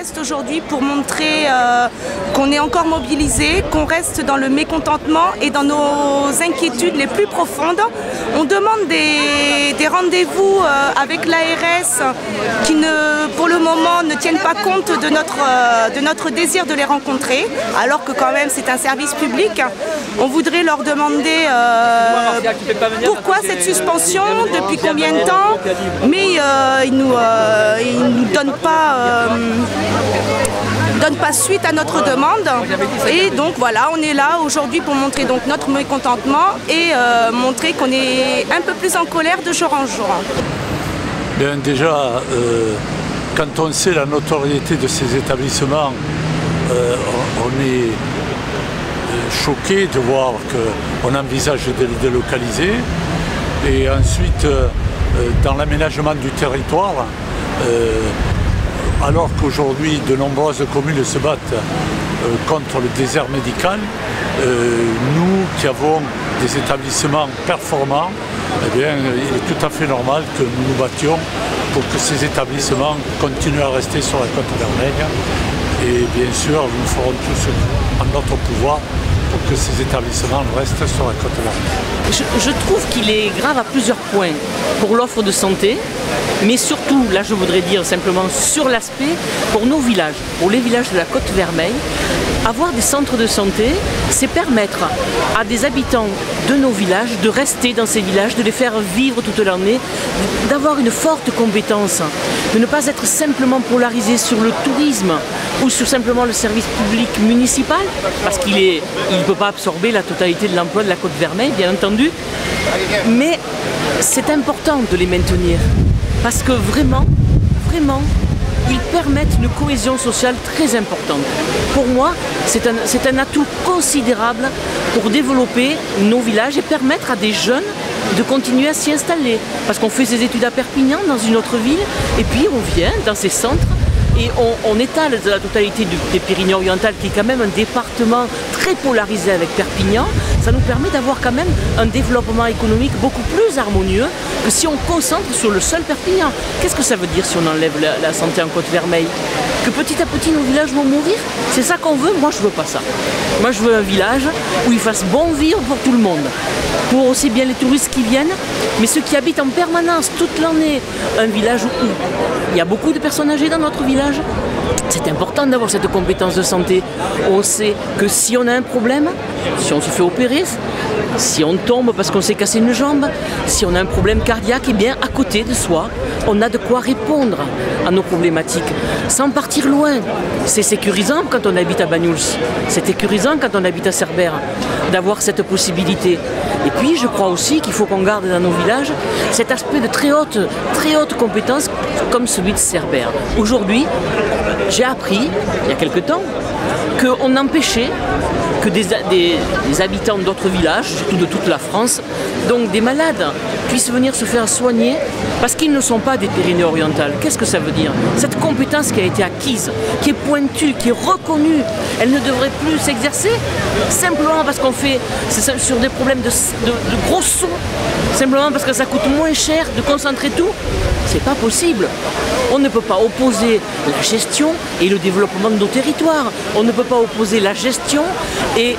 manifeste aujourd'hui pour montrer qu'on est encore mobilisé, qu'on reste dans le mécontentement et dans nos inquiétudes les plus profondes. On demande des rendez-vous avec l'ARS qui, pour le moment, ne tiennent pas compte de notre désir de les rencontrer, alors que quand même c'est un service public. On voudrait leur demander pourquoi cette suspension, depuis combien de temps, mais ils ne nous donnent pas suite à notre demande. Et donc voilà, on est là aujourd'hui pour montrer donc notre mécontentement et montrer qu'on est un peu plus en colère de jour en jour. Bien, déjà, quand on sait la notoriété de ces établissements, on est choqué de voir qu'on envisage de les délocaliser. Et ensuite, dans l'aménagement du territoire, alors qu'aujourd'hui de nombreuses communes se battent contre le désert médical, nous qui avons des établissements performants, eh bien, il est tout à fait normal que nous nous battions pour que ces établissements continuent à rester sur la côte vermeille. Et bien sûr, nous ferons tout ce en notre pouvoir pour que ces établissements restent sur la côte vermeille. Je trouve qu'il est grave à plusieurs points pour l'offre de santé, mais surtout, là je voudrais dire simplement sur l'aspect pour nos villages, pour les villages de la côte vermeille. Avoir des centres de santé, c'est permettre à des habitants de nos villages de rester dans ces villages, de les faire vivre toute l'année, d'avoir une forte compétence, de ne pas être simplement polarisé sur le tourisme ou sur simplement le service public municipal, parce qu'il ne peut pas absorber la totalité de l'emploi de la côte vermeille, bien entendu, mais c'est important de les maintenir, parce que vraiment, ils permettent une cohésion sociale très importante. Pour moi, c'est un atout considérable pour développer nos villages et permettre à des jeunes de continuer à s'y installer. Parce qu'on fait ses études à Perpignan, dans une autre ville, et puis on vient dans ces centres et on étale la totalité des Pyrénées-Orientales, qui est quand même un département très polarisé avec Perpignan. Ça nous permet d'avoir quand même un développement économique beaucoup plus harmonieux que si on concentre sur le seul Perpignan. Qu'est-ce que ça veut dire si on enlève la santé en côte vermeille? Que petit à petit nos villages vont mourir? C'est ça qu'on veut? Moi je veux pas ça. Moi je veux un village où il fasse bon vivre pour tout le monde. Pour aussi bien les touristes qui viennent, mais ceux qui habitent en permanence toute l'année. Un village où il y a beaucoup de personnes âgées dans notre village. C'est important d'avoir cette compétence de santé. On sait que si on a un problème, si on se fait opérer, si on tombe parce qu'on s'est cassé une jambe, si on a un problème cardiaque, eh bien à côté de soi, on a de quoi répondre à nos problématiques, sans partir loin. C'est sécurisant quand on habite à Banyuls, c'est sécurisant quand on habite à Cerbère, d'avoir cette possibilité. Et puis je crois aussi qu'il faut qu'on garde dans nos villages cet aspect de très haute compétence comme celui de Cerbère. Aujourd'hui, j'ai appris, il y a quelque temps, qu'on empêchait que des habitants d'autres villages, surtout de toute la France, donc des malades, puissent venir se faire soigner parce qu'ils ne sont pas des Pyrénées-Orientales. Qu'est-ce que ça veut dire? Cette compétence qui a été acquise, qui est pointue, qui est reconnue, elle ne devrait plus s'exercer simplement parce qu'on fait sur des problèmes de gros sous, simplement parce que ça coûte moins cher de concentrer tout. C'est pas possible. On ne peut pas opposer la gestion et le développement de nos territoires. On ne peut pas opposer la gestion et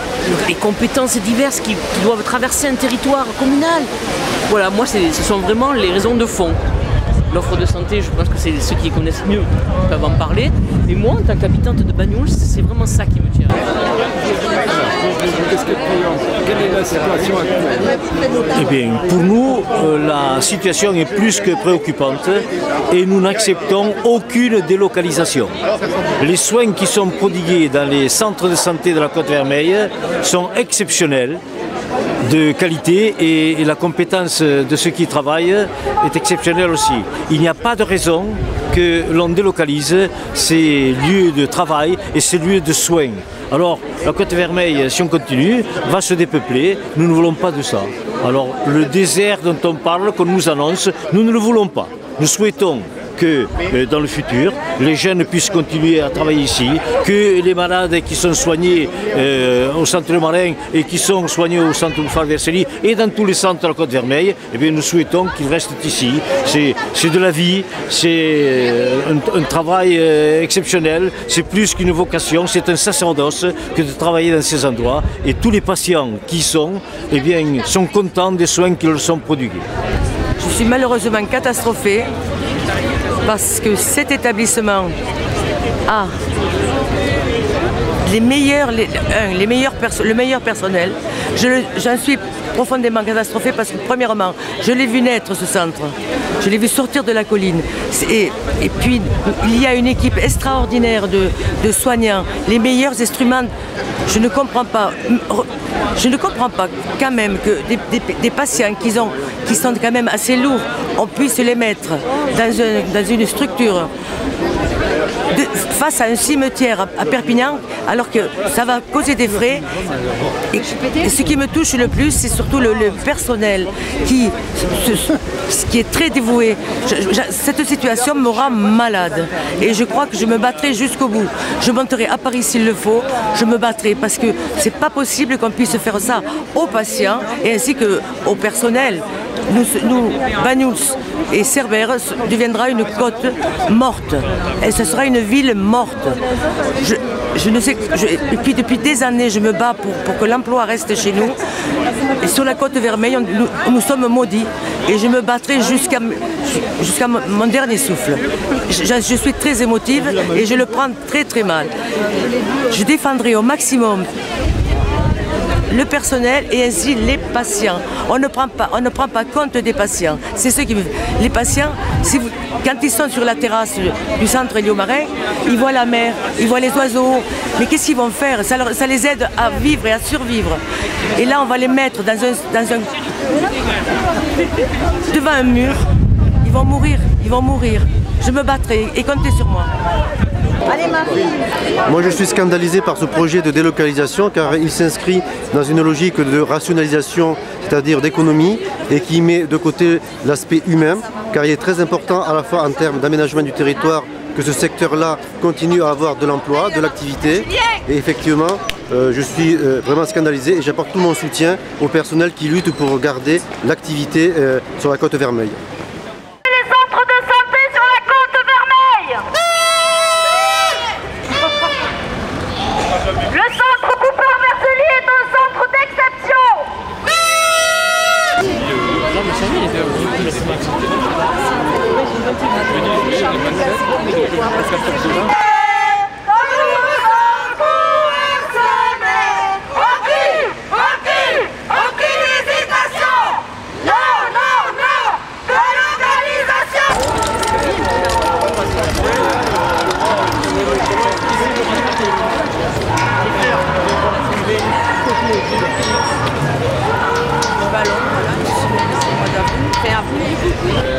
les compétences diverses qui doivent traverser un territoire communal. Voilà, moi ce sont vraiment les raisons de fond. L'offre de santé, je pense que c'est ceux qui connaissent mieux qui peuvent en parler. Mais moi, en tant qu'habitante de Banyuls, c'est vraiment ça qui me tient. Quelle est la situation actuelle? Eh bien, pour nous, la situation est plus que préoccupante et nous n'acceptons aucune délocalisation. Les soins qui sont prodigués dans les centres de santé de la Côte Vermeille sont exceptionnels, de qualité, et la compétence de ceux qui travaillent est exceptionnelle aussi. Il n'y a pas de raison que l'on délocalise ces lieux de travail et ces lieux de soins. Alors, la Côte Vermeille, si on continue, va se dépeupler. Nous ne voulons pas de ça. Alors, le désert dont on parle, qu'on nous annonce, nous ne le voulons pas. Nous souhaitons que dans le futur, les jeunes puissent continuer à travailler ici, que les malades qui sont soignés au centre Marin et qui sont soignés au centre Bouffal-Vercelli et dans tous les centres de la Côte-Vermeille, eh bien, nous souhaitons qu'ils restent ici. C'est de la vie, c'est un travail exceptionnel, c'est plus qu'une vocation, c'est un sacerdoce que de travailler dans ces endroits. Et tous les patients qui y sont, eh bien, sont contents des soins qui leur sont prodigués. Je suis malheureusement catastrophée parce que cet établissement a le meilleur personnel. J'en suis profondément catastrophée parce que premièrement, je l'ai vu naître ce centre, je l'ai vu sortir de la colline et puis il y a une équipe extraordinaire de soignants, les meilleurs instruments. Je ne comprends pas quand même que des patients qui sont quand même assez lourds, on puisse les mettre dans une structure face à un cimetière à Perpignan, alors que ça va causer des frais. Et ce qui me touche le plus, c'est surtout le personnel qui est très dévoué. Cette situation me rend malade et je crois que je me battrai jusqu'au bout. Je monterai à Paris s'il le faut, je me battrai parce que c'est pas possible qu'on puisse faire ça aux patients et ainsi qu'au personnel. Banyuls et Cerbère deviendra une côte morte et ce sera une ville morte. Je ne sais, depuis des années je me bats pour que l'emploi reste chez nous et sur la Côte-Vermeille nous sommes maudits et je me battrai jusqu'à mon dernier souffle. Je suis très émotive et je le prends très très mal. Je défendrai au maximum le personnel et ainsi les patients. On ne prend pas compte des patients. C'est ce qui les patients, quand ils sont sur la terrasse du centre Élie-au-Marin, ils voient la mer, ils voient les oiseaux. Mais qu'est-ce qu'ils vont faire? Ça les aide à vivre et à survivre. Et là, on va les mettre devant un mur. Ils vont mourir. Je me battrai et comptez sur moi. Moi je suis scandalisé par ce projet de délocalisation car il s'inscrit dans une logique de rationalisation, c'est-à-dire d'économie, et qui met de côté l'aspect humain, car il est très important à la fois en termes d'aménagement du territoire que ce secteur-là continue à avoir de l'emploi, de l'activité. Et effectivement, je suis vraiment scandalisé et j'apporte tout mon soutien au personnel qui lutte pour garder l'activité sur la Côte-Vermeille. Le centre Bouffal-Vercelli est un centre d'exception. Aucune hésitation. Non, Le ballon, voilà, je suis au mois d'avril, fin avril.